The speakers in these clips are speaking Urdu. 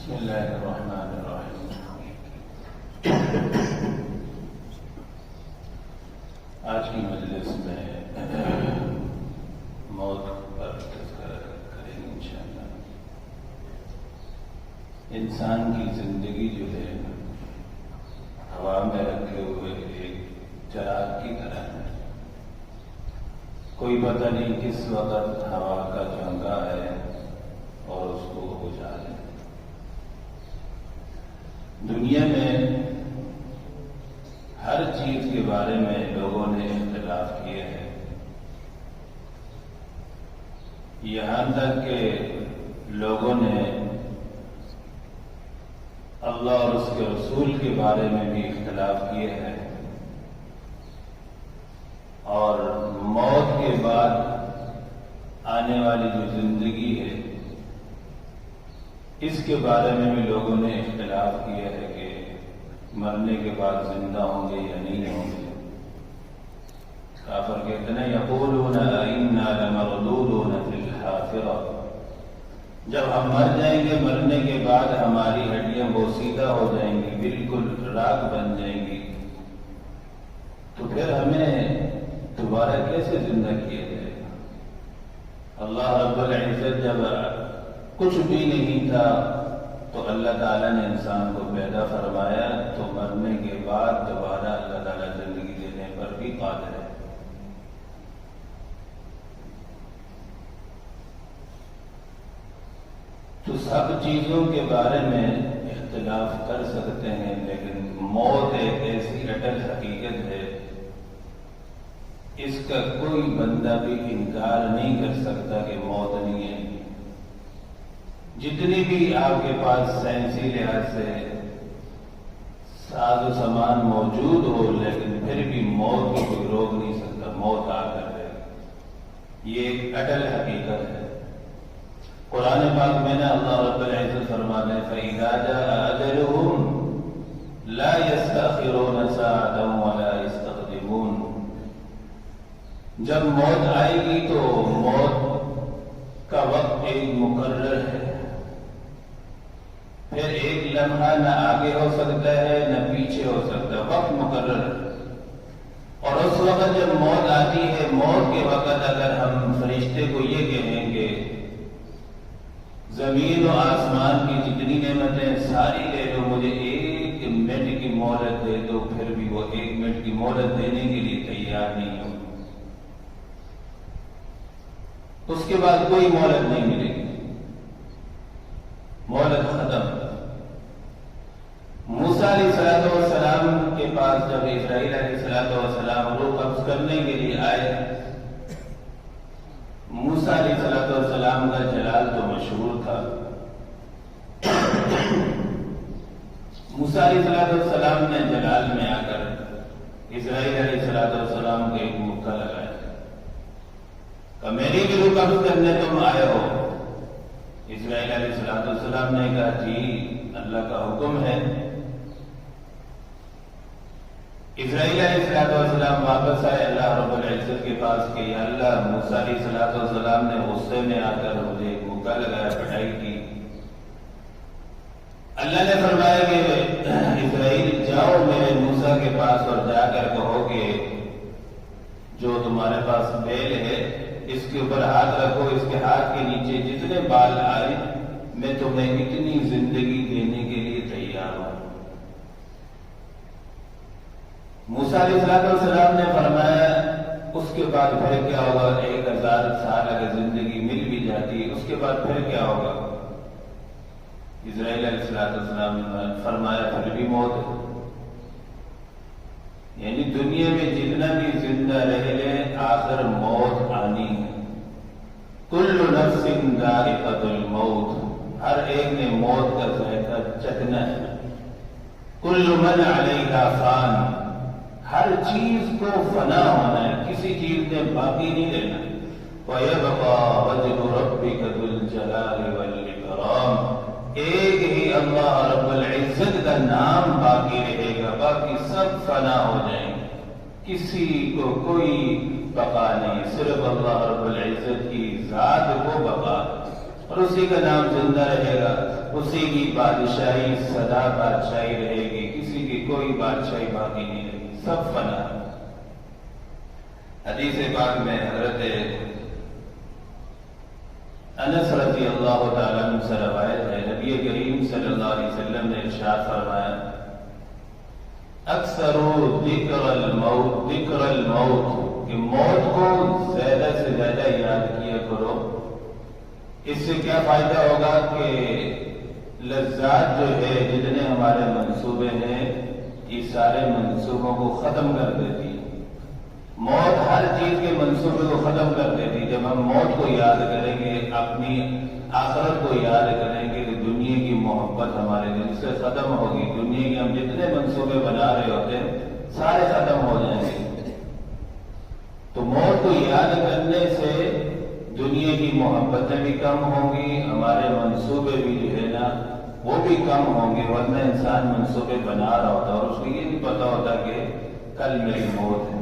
بسم اللہ الرحمن الرحیم۔ آج کی مجلس میں موت پر تذکرہ کریں گے انشاءاللہ۔ انسان کی زندگی جو ہے ہوا میں رکھے ہوئے ایک چراغ کی طرح ہے، کوئی پتہ نہیں کس وقت ہوا کا جھونکا ہے اور اس کو بجھا دے۔ دنیا میں ہر چیز کے بارے میں لوگوں نے اختلاف کیے ہیں، یہاں تک کہ لوگوں نے اللہ اور اس کے رسول کے بارے میں بھی اختلاف کیے ہیں، اور موت کے بعد آنے والی جو زندگی ہے اس کے بارے میں بھی لوگوں نے اختلاف کیا ہے کہ مرنے کے بعد زندہ ہوں گے یا نہیں ہوں گے۔ کافر کہتے ہیں یقولون انا لمردودون فی الحافرہ، جب ہم مر جائیں گے مرنے کے بعد ہماری ہڈیاں بوسیدہ ہو جائیں گی، بالکل راکھ بن جائیں گی، تو پھر ہمیں دوبارہ کیسے زندہ کیا جائے گا؟ اللہ رب العزت جب کچھ بھی نہیں تھا تو اللہ تعالیٰ نے انسان کو پیدا فرمایا، تو مرنے کے بعد دوبارہ اللہ تعالیٰ زندگی دینے پر بھی قادر ہے۔ تو سب چیزوں کے بارے میں اختلاف کر سکتے ہیں، لیکن موت ایک ایسی اٹل حقیقت ہے، اس کا کوئی بندہ بھی انکار نہیں کر سکتا کہ موت نہیں ہے۔ جتنی بھی آپ کے پاس سائنسی لحاظ سے ساز و سامان موجود ہو، لیکن پھر بھی موت کو کوئی روک نہیں سکتا، موت آ کر رہے گی، یہ ایک اٹل حقیقت ہے۔ قرآن پاک میں نے اللہ رب العزت فرماتے ہیں فَإِذَا جَاءَ أَجَلُهُمْ لَا يَسْتَأْخِرُونَ سَاعَةً وَلَا يَسْتَقْدِمُونَ، جب موت آئے گی تو موت کا وقت ایک مقرر ہے، پھر ایک لمحہ نہ آگے ہو سکتا ہے نہ پیچھے ہو سکتا، وقت مقرر ہے۔ اور اس وقت جب موت آتی ہے، موت کے وقت اگر ہم فرشتے کو یہ کہیں کہ زمین و آسمان کی جتنی نعمتیں ساری لے لو، مجھے ایک منٹ کی مہلت دے دو، پھر بھی وہ ایک منٹ کی مہلت دینے کے لیے تیار نہیں ہو، اس کے بعد کوئی مہلت نہیں ملے گی، مہلت ختم۔ موسیٰ علیہ السلام کے پاس جب اسرائیل علیہ السلام روح قبض کرنے کے لیے آئے، موسیٰ علیہ السلام کا جلال تو مشہور تھا۔ موسیٰ علیہ السلام نے جلال میں آ کر اسرائیل علیہ السلام کو ایک مکہ لگایا کہ میری بھی روح قبض کرنے تم آئے ہو۔ اسرائیل علیہ السلام نے کہا جی اللہ کا حکم ہے۔ اسرائیل علیہ السلام واپس آئے اللہ رب العزت کے پاس کہ یا اللہ موسیٰ علیہ السلام نے غصے میں آ کر مجھے ایک مکہ لگایا، پٹائی کی۔ اللہ نے فرمایا کہ اسرائیل جاؤ میرے موسیٰ کے پاس اور جا کر کہو کہ جو تمہارے پاس بیل ہے اس کے اوپر ہاتھ رکھو، اس کے ہاتھ کے نیچے جتنے بال آئے میں تمہیں اتنی زندگی دینے کے لیے تیار ہوں۔ موسیٰ علیہ السلام نے فرمایا اس کے بعد پھر کیا ہوگا؟ 1000 سال اگر زندگی مل بھی جاتی اس کے بعد پھر کیا ہوگا؟ اسرائیل علیہ السلام نے فرمایا پھر بھی موت ہے، یعنی دنیا میں جتنا بھی زندہ رہ لے آخر موت آنی ہے۔ کل نفس ذائقۃ الموت، ہر ایک نے موت کا ذائقہ چکھنا ہے۔ کل من علیہا فان، ہر چیز کو فنا ہونا ہے، کسی چیز نے باقی نہیں رہنا۔ وَيَبْقَى وَجْهُ رَبِّكَ ذُو الْجَلَالِ وَالْإِكْرَامِ، ایک ہی اللہ رب العزت کا نام باقی رہے گا، باقی سب فنا ہو جائیں گے، کسی کو کوئی بقا نہیں، صرف اللہ رب العزت کی ذات کو بقا، اور اسی کا نام زندہ رہے گا۔ اسی کی بادشاہی سدا بادشاہی رہے گی، کسی کی کوئی بادشاہی باقی نہیں رہے گی، سب فنا ہے۔ حدیث پاک میں حضرت انس رضی اللہ تعالیٰ عنہ سے روایت ہے، نبی کریم صلی اللہ علیہ وسلم نے ارشاد فرمایا، اکثر ذکر الموت، کہ موت کو زیادہ سے زیادہ یاد کیا کرو۔ اس سے کیا فائدہ ہوگا کہ لذات جو ہے، جتنے ہمارے منصوبے ہیں، یہ سارے منصوبوں کو ختم کر دیتی ہے۔ موت ہر چیز کے منصوبے کو ختم کر دیتی۔ جب ہم موت کو یاد کریں گے، اپنی آخرت کو یاد کریں گے، تو دنیا کی محبت ہمارے دل سے ختم ہوگی۔ دنیا کے ہم جتنے منصوبے بنا رہے ہوتے ہیں، سارے ختم ہو جائیں گے۔ تو موت کو یاد کرنے سے دنیا کی محبتیں بھی کم ہوں گی، ہمارے منصوبے بھی جو ہے نا وہ بھی کم ہوں گے، ورنہ انسان منصوبے بنا رہا ہوتا اور اس کو یہ نہیں پتا ہوتا کہ کل میری موت ہے۔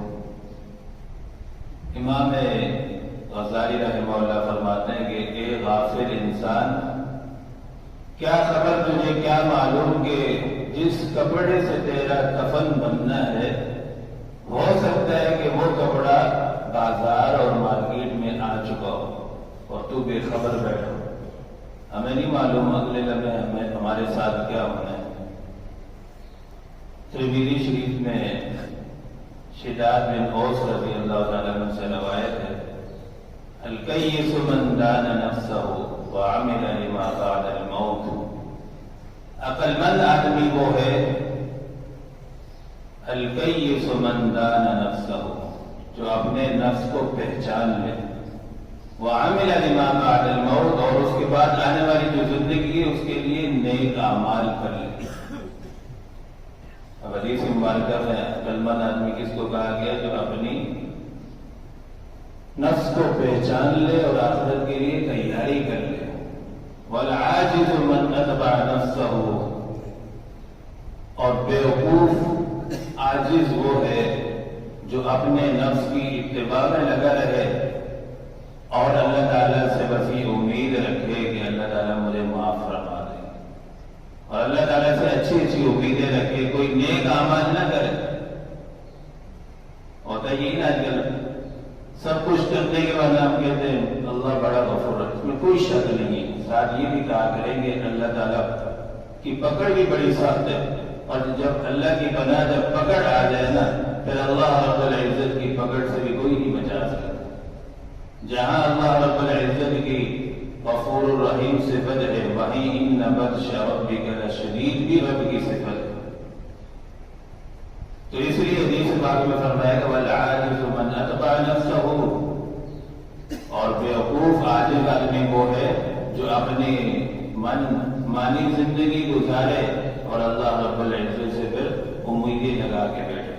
امام غزالی رحمہ اللہ فرماتے ہیں کہ اے غافل انسان، کیا خبر تجھے کیا معلوم کہ جس کپڑے سے تیرا کفن بننا ہے، ہو سکتا ہے کہ وہ کپڑا بازار اور مارکیٹ میں آ چکا ہو اور تو بے خبر بیٹھو۔ ہمیں نہیں معلوم اگلے لمحے ہمارے ساتھ کیا ہونا ہے۔ ترمذی شریف میں شداد بن اوس رضی اللہ تعالیٰ عنہ سے روایت ہے، الکیس من دان نفسہ وعمل لما بعد الموت، عقل مند آدمی وہ ہے، الکیس من دان نفسہ، جو اپنے نفس کو پہچان لے، وعمل لما بعد الموت، اور اس کے بعد آنے والی جو زندگی ہے اس کے لیے نیک اعمال کر لے۔ اب حدیث مبارکہ میں عقل مند آدمی کس کو کہا گیا؟ جو اپنی نفس کو پہچان لے اور آخرت کے لیے تیاری کر لے۔ والعاجز من اتبع نفسہ، اور بیوقوف عاجز وہ ہے جو اپنے نفس کی اتباع میں لگا رہے اور اللہ تعالیٰ سے بس یہ امید رکھے کہ اللہ تعالیٰ مجھے معاف فرما دے، اور اللہ تعالیٰ سے اچھی اچھی امیدیں رکھے، کوئی نیک اعمال نہ کرے۔ ہوتا یہی نا آج کل، سب کچھ کرنے کے بعد آپ کہتے ہیں اللہ بڑا غفور ہے، اس میں کوئی شک نہیں ہے۔ ساتھ یہ بھی کہا کریں گے اللہ تعالیٰ کی پکڑ بھی بڑی سخت ہے، اور جب اللہ کی پناہ جب پکڑ آ جائے نا، پھر اللہ رب العزت کی پکڑ سے بھی کوئی نہیں بچا سکتا۔ جہاں اللہ رب العزت کی غفور الرحیم صفت ہے، وہیں ان بطش ربک لشدید بھی رب کی صفت ہے۔ تو اس لیے حدیث پاک میں فرمایا کہ والعاجز من اتبع نفسہ، اور بیوقوف عاجز آدمی وہ ہے جو اپنی مانی زندگی گزارے اور اللہ رب العزت سے پھر امیدیں لگا کے بیٹھے۔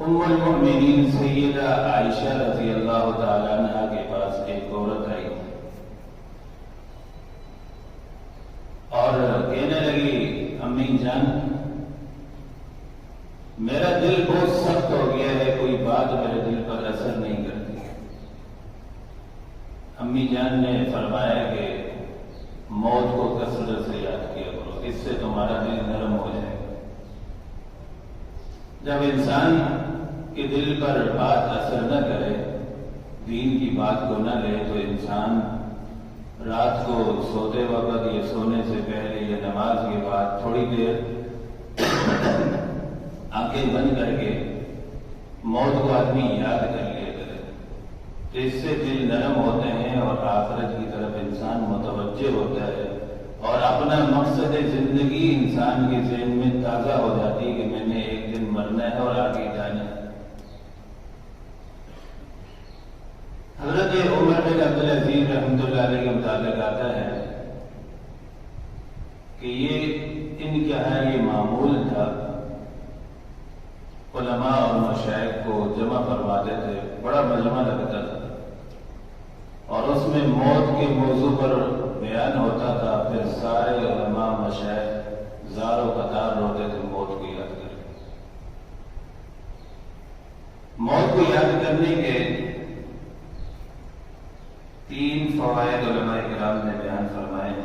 ام المؤمنین سیدہ عائشہ رضی اللہ تعالیٰ عنہ کے پاس ایک عورت آئی اور کہنے لگی، امی جان میرا دل بہت سخت ہو گیا ہے، کوئی بات میرے دل پر اثر نہیں کرتی۔ امی جان نے فرمایا کہ موت کو کثرت سے یاد کیا کرو، اس سے تمہارا دل نرم ہو جائے گا۔ جب انسان کے دل پر بات اثر نہ کرے، دین کی بات کو نہ لے، تو انسان رات کو سوتے وقت یا سونے سے پہلے یا نماز کے بعد تھوڑی دیر آنکھیں بند کر کے موت کو آدمی یاد کر لیا کرے، تو اس سے دل نرم ہوتے ہیں اور آخرت کی طرف انسان متوجہ ہوتا ہے، اور اپنا مقصد زندگی انسان کے ذہن میں تازہ ہو جاتی ہے کہ میں نے ایک دن مرنا ہے اور آگے جانا ہے۔ حضرت عمر بن عبدالعزیز رحمۃ اللہ علیہ کے مطابق آتا ہے کہ یہ ان کے یہاں یہ معمول تھا، علماء اور مشائخ کو جمع فرماتے تھے، بڑا مجمع لگتا تھا، اور اس میں موت کے موضوع پر بیان ہوتا تھا، پھر سارے علماء مشائخ زار و قطار روتے تھے موت کو یاد کر کے۔ موت کو یاد کرنے کے 3 فوائد علماء کرام نے بیان فرمائے ہیں۔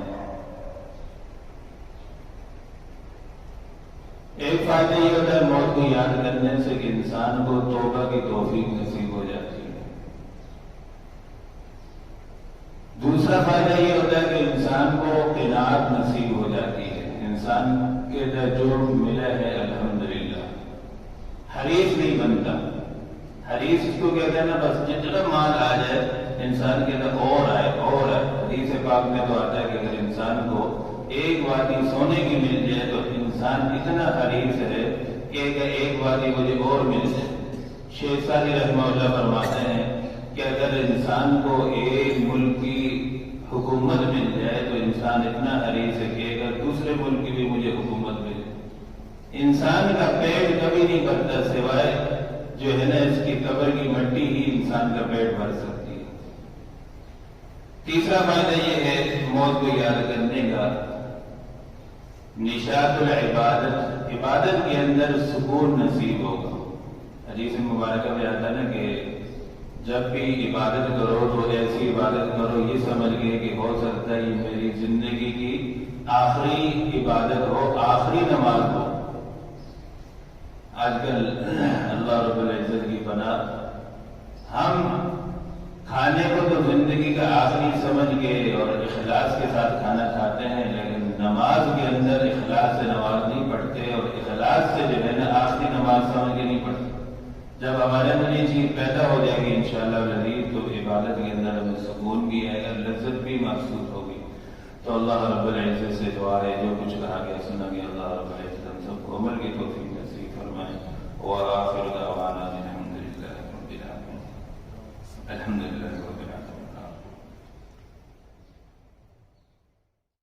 ایک فائدہ یہ ہوتا ہے موت کو یاد کرنے سے کہ انسان کو توبہ کی توفیق نصیب ہو جاتی ہے۔ دوسرا فائدہ یہ ہوتا ہے کہ انسان کو قناعت نصیب ہو جاتی ہے، انسان کے جو ملا ہے الحمدللہ، حریص نہیں بنتا۔ حریص اس کو کہتے ہیں نا، بس جتنا مال آ جائے انسان کے اندر اور آئے اور آئے۔ حدیث پاک میں تو آتا ہے کہ اگر انسان کو ایک وادی سونے کی مل جائے تو انسان اتنا حریص ہے کہ ایک وادی مجھے اور مل جائے۔ شیخ سعدی رحمہ اللہ فرماتے ہیں کہ اگر انسان کو ایک ملک کی حکومت مل جائے تو انسان اتنا حریص ہے کہ اگر دوسرے ملک کی بھی مجھے حکومت ملے۔ انسان کا پیٹ کبھی نہیں بھرتا سوائے جو ہے نا اس کی قبر کی مٹی ہی انسان کا پیٹ بھر سکتی ہے۔ تیسرا فائدہ یہ ہے موت کو یاد کرنے کا، نشاط العبادت، عبادت کے اندر سکون نصیب ہوگا۔ حدیث مبارکہ میں آتا ہے نا کہ جب بھی عبادت کرو تو ایسی عبادت کرو یہ سمجھ گئے کہ ہو سکتا ہے یہ میری زندگی کی آخری عبادت ہو، آخری نماز ہو۔ آج کل اللہ رب العزت کی پناہ ہم کھانے کو تو زندگی کا آخری سمجھ کے اور اخلاص کے ساتھ کھانا کھاتے ہیں، لیکن نماز کے اندر اخلاص سے نماز نہیں پڑھتے اور اخلاص سے جو ہے نا آخری نماز سمجھ کے نہیں پڑھتے۔ جب ہمارے اندر یہ چیز پیدا ہو جائے گی انشاءاللہ العزیز تو عبادت کے اندر ہمیں سکون بھی آئے گا، لذت بھی محسوس ہوگی۔ تو اللہ رب العزت سے دعا ہے جو کچھ کہا گیا سنا گیا اللہ رب العزت ہم سب کو عمل کی توفیق نصیب فرمائے۔ وآخر دعوانا الحمدللہ رب العالمین، الحمدللہ۔